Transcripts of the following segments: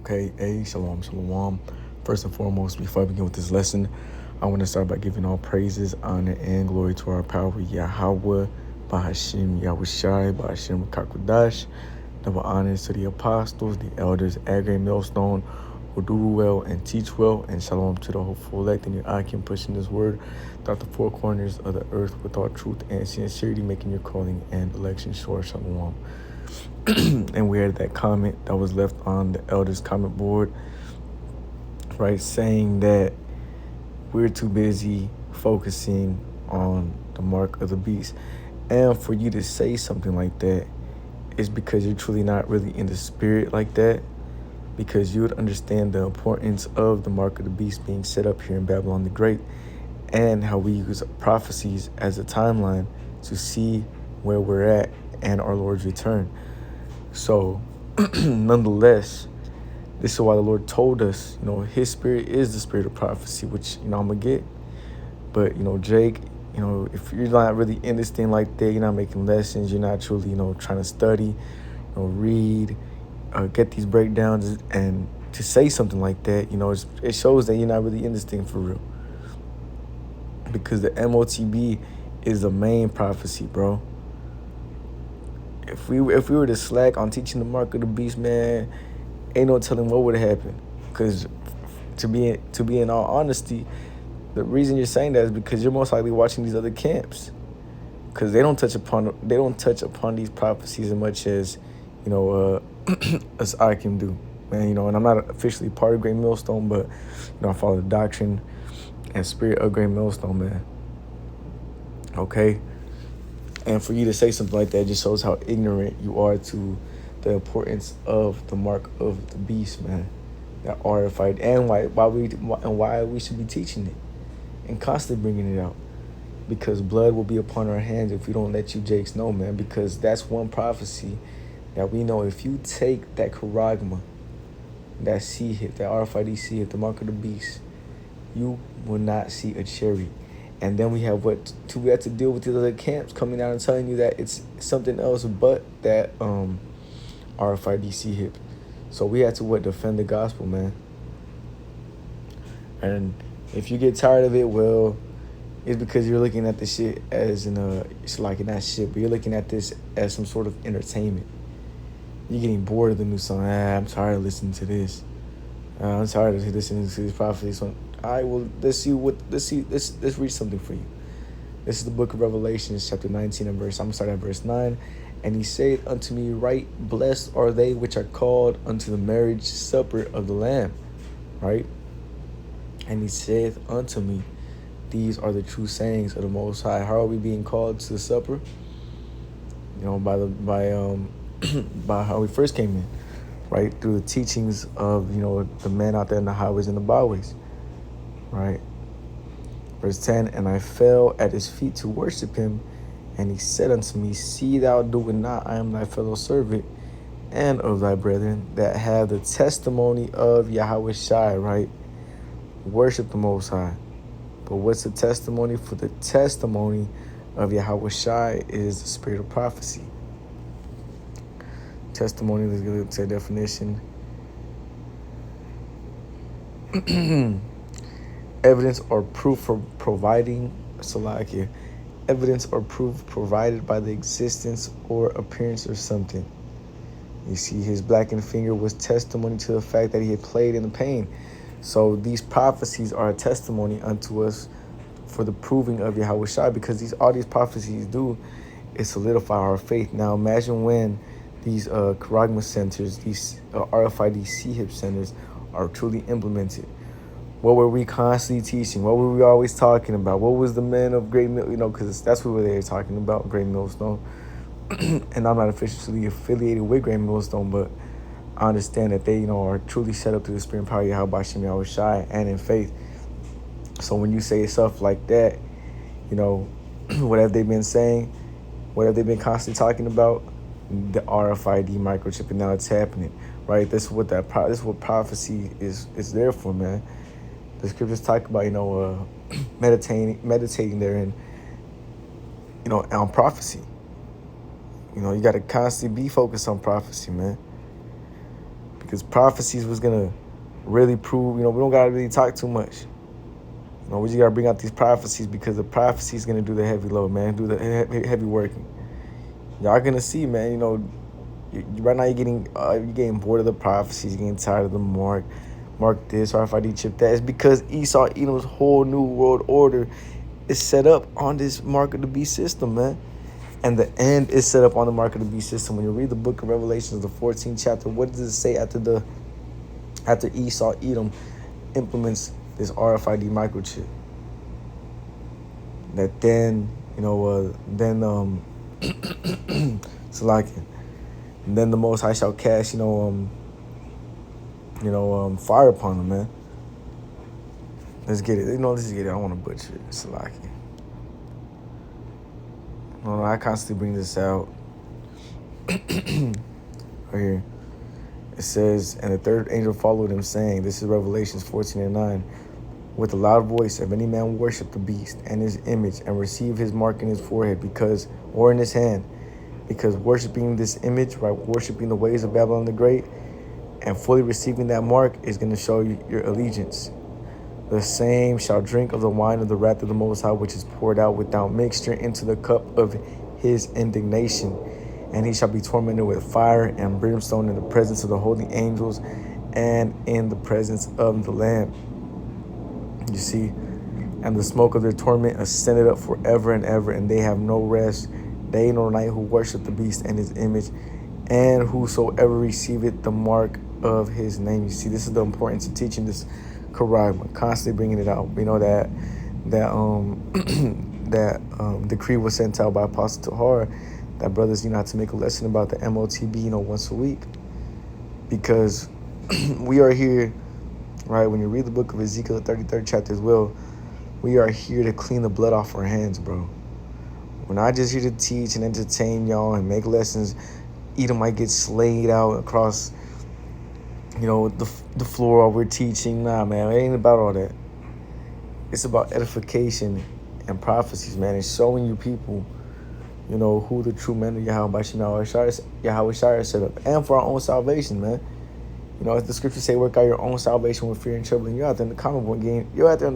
Okay, shalom, shalom. First and foremost, before I begin with this lesson, I want to start by giving all praises, honor, and glory to our power, Yahweh, Bahashim, Yahushai, Bahashim, Kakudash. Double honors to the apostles, the elders, Agri Millstone, who do well and teach well, and shalom to the hopeful elect and your Akim pushing this word throughout the four corners of the earth with all truth and sincerity, making your calling and election sure. Shalom. And we had that comment that was left on the elders comment board, right, saying that we're too busy focusing on the mark of the beast. And for you to say something like that is because you're truly not really in the spirit like that, because you would understand the importance of the mark of the beast being set up here in Babylon the Great, and how we use prophecies as a timeline to see where we're at and our Lord's return. So, nonetheless, this is why the Lord told us, his spirit is the spirit of prophecy, which, I'm going to get. But, Jake, if you're not really in this thing like that, you're not making lessons, you're not truly, trying to study, read, get these breakdowns, and to say something like that, it shows that you're not really in this thing for real. Because the MOTB is the main prophecy, bro. If we were to slack on teaching the mark of the beast, man, ain't no telling what would have happened. Because to be in all honesty, the reason you're saying that is because you're most likely watching these other camps, because they don't touch upon these prophecies as much as as I can do, man. And I'm not officially part of Great Millstone, but I follow the doctrine and spirit of Great Millstone, man. Okay. And for you to say something like that just shows how ignorant you are to the importance of the mark of the beast, man. That RFID, and why we should be teaching it and constantly bringing it out. Because blood will be upon our hands if we don't let you Jakes know, man. Because that's one prophecy that we know. If you take that charagma, that C-hip, that RFID C-hip, the mark of the beast, you will not see a cherry. And then we have to deal with the other camps coming out and telling you that it's something else but that RFID C-hip. So we have to defend the gospel, man. And if you get tired of it, well, it's because you're looking at this shit as it's like not shit, but you're looking at this as some sort of entertainment. You're getting bored of the new song. I'm tired of listening to this. I'm tired of listening to this prophecy song. All right, well, let's read something for you. This is the book of Revelation, chapter 19 and I'm starting at verse 9. And he said unto me, right, blessed are they which are called unto the marriage supper of the Lamb. Right? And he saith unto me, these are the true sayings of the Most High. How are we being called to the supper? By how we first came in, right? Through the teachings of, the men out there in the highways and the byways. Right. Verse 10, and I fell at his feet to worship him, and he said unto me, see thou do it not, I am thy fellow servant, and of thy brethren that have the testimony of Yahweh Shai, right? Worship the Most High. But what's the testimony? For the testimony of Yahweh Shai is the spirit of prophecy. Testimony, let's get to a definition. Evidence or proof for providing salakia. Evidence or proof provided by the existence or appearance of something. You see, his blackened finger was testimony to the fact that he had played in the pain. So these prophecies are a testimony unto us for the proving of Yahweh Shai, because all these prophecies do is solidify our faith. Now imagine when these charagma centers, these RFID C-hip centers are truly implemented. What were we constantly teaching? What were we always talking about? What was the men of Great Mill, because that's what they were talking about, Great Millstone. And I'm not officially affiliated with Great Millstone, but I understand that they, are truly set up through the spirit and power of Yahweh Shem Yahweh Shai and in faith. So when you say stuff like that, what have they been saying? What have they been constantly talking about? The RFID microchip, and now it's happening, right? This is what prophecy is there for, man. The scriptures talk about, meditating therein, on prophecy. You got to constantly be focused on prophecy, man. because prophecies was gonna really prove. We don't gotta really talk too much. We just gotta bring out these prophecies because the prophecy is gonna do the heavy load, man. Do the heavy working. Y'all gonna see, man. Right now you're getting bored of the prophecies. You're getting tired of the mark this, RFID chip that. It's because Esau Edom's whole new world order is set up on this mark of the beast system, man. And the end is set up on the mark of the beast system. When you read the book of Revelations, the 14th chapter, what does it say after Esau Edom implements this RFID microchip? That then, Salakia. And then the Most High shall cast, fire upon them, man. Let's get it. Let's get it. I don't want to butcher it. Salaki. No, I constantly bring this out. Right here. It says, and the third angel followed him, saying, this is Revelations 14:9, with a loud voice, if any man worship the beast and his image and receive his mark in his forehead or in his hand, because worshiping this image, right, worshiping the ways of Babylon the Great, and fully receiving that mark is going to show you your allegiance. The same shall drink of the wine of the wrath of the Most High, which is poured out without mixture into the cup of his indignation. And he shall be tormented with fire and brimstone in the presence of the holy angels and in the presence of the Lamb. You see, and the smoke of their torment ascended up forever and ever, and they have no rest, day nor night, who worship the beast and his image, and whosoever receiveth the mark of his name. You see, this is the importance of teaching this Karagma, constantly bringing it out. We know that decree was sent out by Apostle Tahar, that brothers, have to make a lesson about the MOTB, once a week, because we are here, right? When you read the book of Ezekiel, the 33rd chapter as well, we are here to clean the blood off our hands, bro. We're not just here to teach and entertain y'all and make lessons. Edom might get slayed out across, the floor while we're teaching. Nah, man, it ain't about all that. It's about edification and prophecies, man, and showing you people, who the true men of Yahweh Shai set up, and for our own salvation, man. As the scriptures say, work out your own salvation with fear and trembling. You're out there in the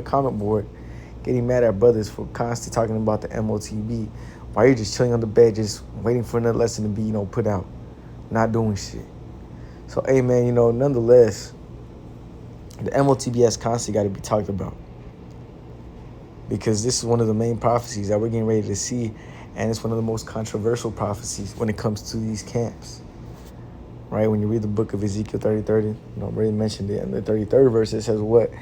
comment board getting mad at brothers for constantly talking about the MOTB while you're just chilling on the bed, just waiting for another lesson to be, put out, not doing shit. So, hey, man, nonetheless, the MOTB has constantly got to be talked about, because this is one of the main prophecies that we're getting ready to see, and it's one of the most controversial prophecies when it comes to these camps. Right, when you read the book of Ezekiel 30:30, I already mentioned it. In the 33rd verse, it says what?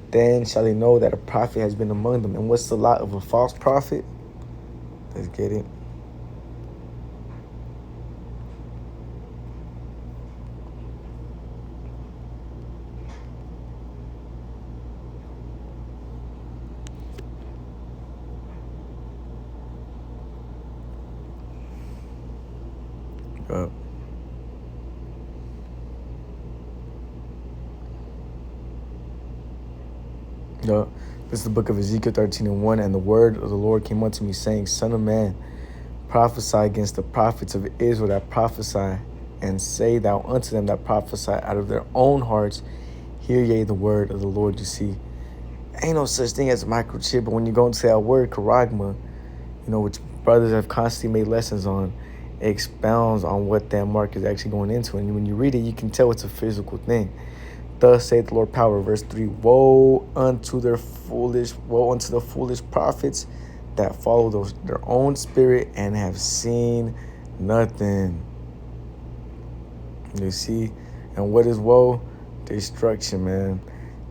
Then shall they know that a prophet has been among them. And what's the lot of a false prophet? Let's get it. This is the book of Ezekiel 13:1, and the word of the Lord came unto me, saying, Son of man, prophesy against the prophets of Israel that prophesy, and say thou unto them that prophesy out of their own hearts, hear ye the word of the Lord. You see, ain't no such thing as a microchip, but when you go into that word, Karagma, which brothers have constantly made lessons on, it expounds on what that mark is actually going into. And when you read it, you can tell it's a physical thing. Thus saith the Lord power, verse 3, woe unto the foolish prophets that follow their own spirit and have seen nothing. You see? And what is woe? Destruction, man.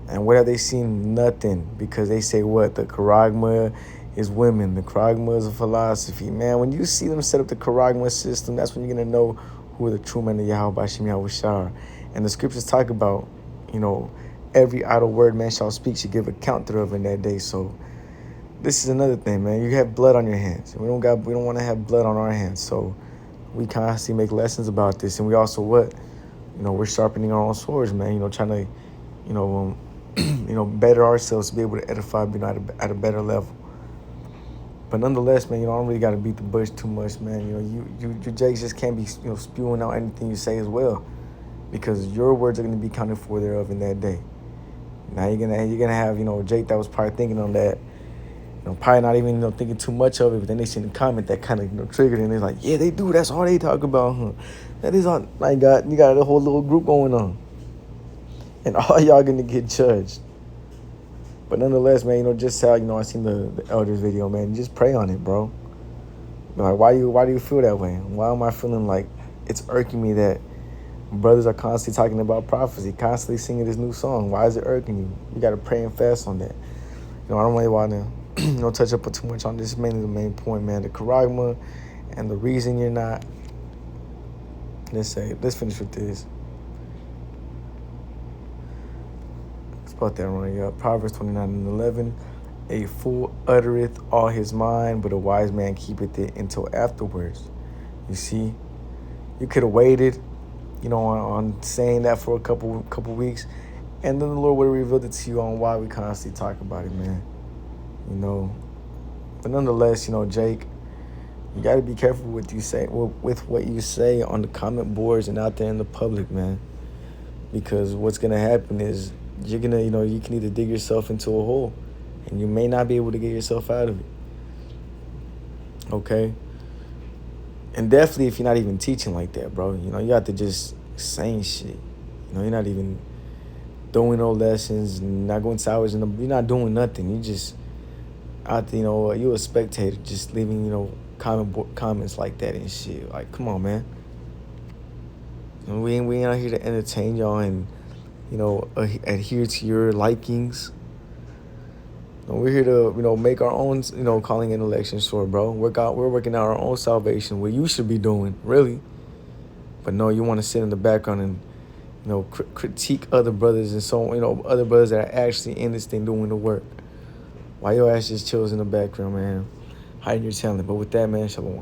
And what have they seen? Nothing. Because they say what? The Karagma is women. The Karagma is a philosophy. Man, when you see them set up the Karagma system, that's when you're going to know who are the true men of Yahweh Bashim Yahweh Shah. And the scriptures talk about, every idle word man shall speak should give account thereof in that day. So this is another thing, man. You have blood on your hands. We don't want to have blood on our hands. So we constantly make lessons about this. And we also we're sharpening our own swords, man, trying to, better ourselves to be able to edify, at a better level. But nonetheless, man, I don't really got to beat the bush too much, man. You Jakes just can't be, spewing out anything you say as well. because your words are going to be counted for thereof in that day. Now you're gonna have, Jake that was probably thinking on that, probably not even, thinking too much of it, but then they seen the comment that kind of, triggered, and they're like, yeah, they do. That's all they talk about, huh? That is all. You got a whole little group going on, and all y'all gonna get judged. But nonetheless, man, just how, I seen the elders video, man. Just pray on it, bro. Like, why do you feel that way? Why am I feeling like it's irking me that brothers are constantly talking about prophecy, constantly singing this new song? Why is it irking you? You got to pray and fast on that. I don't really want to, touch up too much on this. Mainly the main point, man. The charagma and the reason you're not. Let's finish with this. Let's put that running up. Proverbs 29:11. A fool uttereth all his mind, but a wise man keepeth it until afterwards. You see, you could have waited, on saying that for a couple weeks, and then the Lord would have revealed it to you on why we constantly talk about it, man. But nonetheless, Jake, you got to be careful with what you say on the comment boards and out there in the public, man. Because what's gonna happen is you're gonna, you can either dig yourself into a hole, and you may not be able to get yourself out of it. Okay? And definitely if you're not even teaching like that, bro, you have to just saying shit. You're not even doing no lessons, not going to hours, you're not doing nothing. You just out there, you're a spectator, just leaving, comments like that and shit. Like, come on, man. We ain't out here to entertain y'all and, adhere to your likings. We're here to, make our own, calling and election sure, bro. We're working out our own salvation, what you should be doing, really. But no, you want to sit in the background and, critique other brothers and so on, other brothers that are actually in this thing doing the work. Why your ass just chills in the background, man, hiding your talent. But with that, man, shalom.